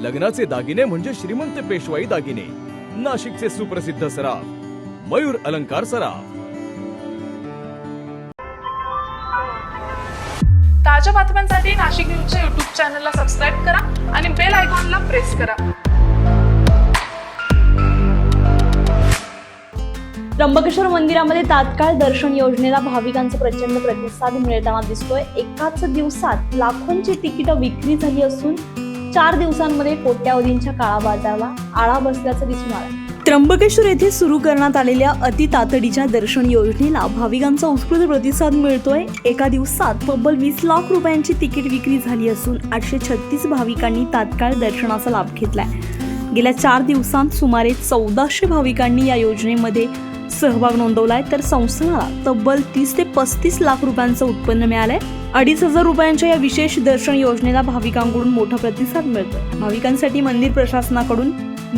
लग्नाचे दागिने म्हणजे श्रीमंत पेशवाई दागिने, नाशिकचे सुप्रसिद्ध सराफ मयूर अलंकार सराफ। ताज्या बातम्यांसाठी नाशिक न्यूजच्या YouTube चॅनलला सबस्क्राईब करा आणि बेल आयकॉनला प्रेस करा। त्र्यंबकेश्वर मंदिरामध्ये तात्काळ दर्शन योजनेला भाविकांचा प्रचंड प्रतिसाद मिळताना दिसतोय। एकाच दिवसात लाखोंची तिकीट विक्री झाली असून 4 दिवसांमध्ये कोट्यावधींच्या काळा बाजाराला आळा बसल्याचं दिसून आलं। त्र्यंबकेश्वर येथे सुरू करण्यात आलेल्या अतितातडीच्या दर्शन योजनेला भाविकांचा उत्स्फूर्त प्रतिसाद मिळतोय। एका दिवसात तब्बल 20 लाख रुपयांची तिकीट विक्री झाली असून 836 भाविकांनी तात्काळ दर्शनाचा लाभ घेतलाय। गेल्या 4 दिवसांत सुमारे 1400 भाविकांनी या योजनेमध्ये सहभाग नोंदवलाय, तर संस्थानाला तब्बल 30 ते 35 लाख रुपयांचं उत्पन्न मिळालंय। 2,500 रुपयांच्या या विशेष दर्शन योजनेला भाविकांकडून मोठा प्रतिसाद मिळतोय। भाविकांसाठी मंदिर प्रशासनाकडून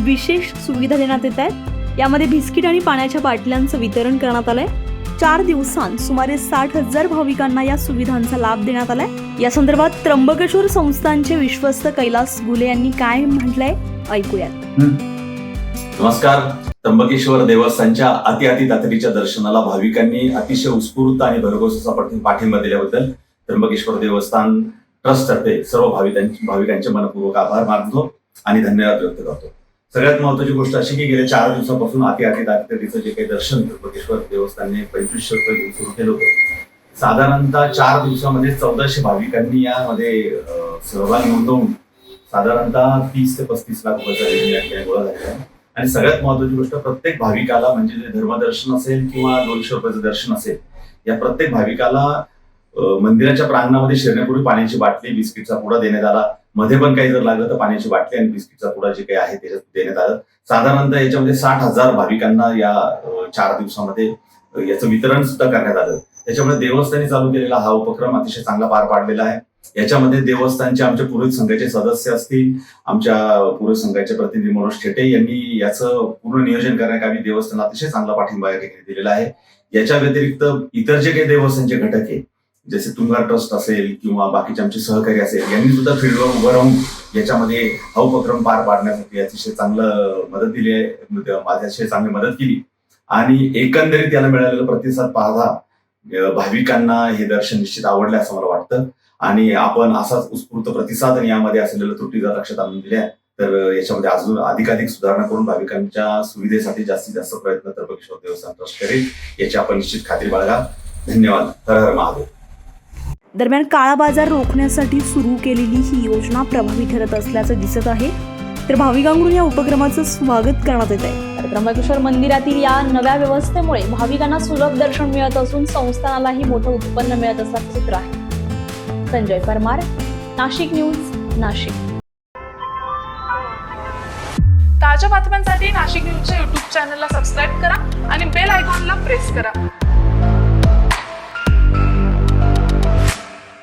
विशेष सुविधा देण्यात येत आहेत। यामध्ये बिस्किट आणि पाण्याच्या बाटल्यांचं वितरण करण्यात आलंय। 4 दिवसांत सुमारे 60,000 भाविकांना या सुविधांचा लाभ देण्यात आलाय। या संदर्भात त्र्यंबकेश्वर संस्थानचे विश्वस्त कैलास गुले यांनी काय म्हटलंय ऐकूयात। नमस्कार। त्र्यंबकेश्वर देवस्थानच्या अति तातडीच्या दर्शनाला भाविकांनी अतिशय उत्स्फूर्त आणि भरघोस असा पाठिंबा दिल्याबद्दल त्र्यंबकेश्वर देवस्थान ट्रस्टतर्फे सर्व भाविकांचे मनपूर्वक आभार मानतो आणि धन्यवाद व्यक्त करतो। सगळ्यात महत्त्वाची गोष्ट अशी की गेल्या 4 दिवसापासून अति तातडीचं जे काही दर्शन त्र्यंबकेश्वर देवस्थानने 2500 रुपये घेऊन सुरू केलं होतं। साधारणतः 4 दिवसामध्ये 1400 भाविकांनी यामध्ये सहभाग नोंदवून साधारणतः 30 ते 35 लाख रुपयाचा गोळा झालेला आहे। आणि सगळ्यात महत्त्वाची गोष्ट, प्रत्येक भाविकाला म्हणजे जे धर्मदर्शन असेल किंवा 200 रुपयाचं दर्शन असेल, या प्रत्येक भाविकाला मंदिराच्या प्रांगणामध्ये शिरण्यापूर्वी पाण्याची बाटली, बिस्किटचा पुडा देण्यात आला। मध्ये पण काही जर लागलं तर पाण्याची बाटली आणि बिस्किटचा पुडा जे काही आहे त्याच्यात देण्यात आलं। साधारणतः याच्यामध्ये 60,000 भाविकांना या 4 दिवसामध्ये याचं वितरण सुद्धा करण्यात आलं। त्याच्यामुळे देवस्थानी चालू केलेला हा उपक्रम अतिशय चांगला पार पाडलेला आहे। याच्यामध्ये देवस्थानचे आमचे पुरोहित संघाचे सदस्य असतील, आमच्या पुरोहित संघाचे प्रतिनिधी मनोज ठेटे यांनी याचं पूर्ण नियोजन करण्यासाठी देवस्थानाला अतिशय चांगला पाठिंबा या ठिकाणी दिलेला आहे। याच्या व्यतिरिक्त इतर जे काही देवस्थानचे घटक आहे, जसे तुंगार ट्रस्ट असेल किंवा बाकीचे आमचे सहकारी असेल, यांनी सुद्धा फील्डवर उभं राहून याच्यामध्ये हा उपक्रम पार पाडण्यासाठी अतिशय चांगलं मदत दिली आहे, अतिशय चांगली मदत केली। आणि एकंदरीत याला मिळालेला प्रतिसाद पाहता भाविकांना हे दर्शन निश्चित आवडले असं मला वाटतं। आणि आपण असाच उत्स्फूर्त प्रतिसाद आणि यामध्ये असलेल्या त्रुटी जर लक्षात आणून दिल्या तर याच्यामध्ये अजून अधिकाधिक सुधारणा करून भाविकांच्या सुविधेसाठी जास्तीत जास्त प्रयत्न त्र्यंबकेश्वर देवस्थान ट्रस्ट करेल, याची आपण निश्चित खात्री बाळगा। धन्यवाद। हर हर महादेव। दरम्यान काळा बाजार रोखण्यासाठी सुरू केलेली ही योजना प्रभावी ठरत असल्याचं दिसत आहे, तर भाविकांकडून या उपक्रमाचं स्वागत करण्यात येत आहे। तर त्र्यंबकेश्वर मंदिरातील या नव्या व्यवस्थेमुळे भाविकांना सुलभ दर्शन मिळत असून संस्थानालाही मोठं उत्पन्न मिळत असल्याचं चित्र आहे। संजय परमार, नाशिक न्यूज, नाशिक। ताज्या बातम्यांसाठी नाशिक न्यूजच्या YouTube चॅनलला सबस्क्राईब करा आणि बेल आयकॉनला प्रेस करा।